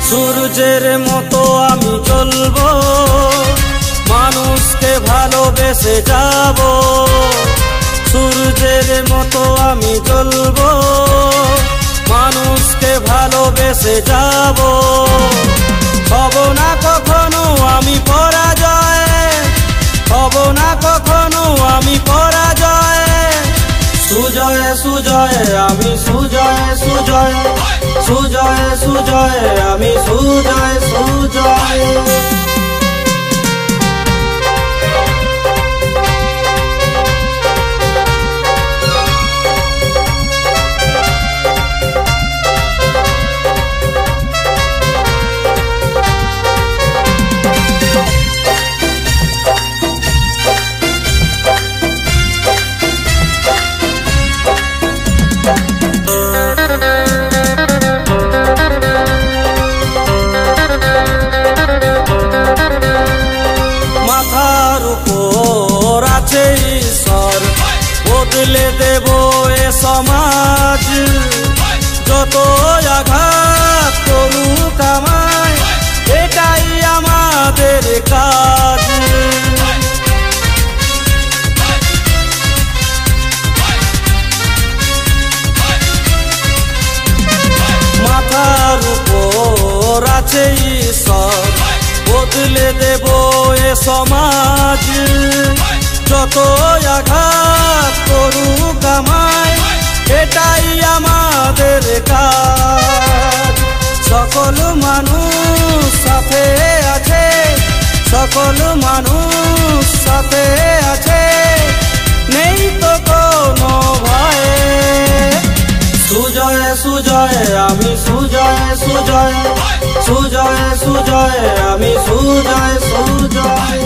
সূর্যের মতো আমি চলবো, মানুষকে ভালোবেসে যাব। সূর্যের মতো আমি চলবো, মানুষকে ভালোবেসে যাব। হব না কখনো আমি পরাজয়, হব না কখনো আমি পরাজয়। সুজয় সুজয় আমি সুজয় সুজয়, সুজয় সুজয় আমি সুজয় সুজয়। মাথার উপর আছে ঈশ্বর, বদলে দেব এ সমাজ। যত আঘাত করুক আমায়, এটাই আমাদের কাজ। মাথার উপর আছে ঈশ্বর, বদলে দেব এ সমাজ। যত আঘাত করুক আমায়, এটাই আমাদের কাজ। সকল মানুষ সাথে আছে, সকল মানুষ সাথে আছে, নেই তো কোনো ভয়ে। সুজয় সুজয় আমি সুজয় সুজয়, সুজয় সুজয় আমি সুজয় সুজয়।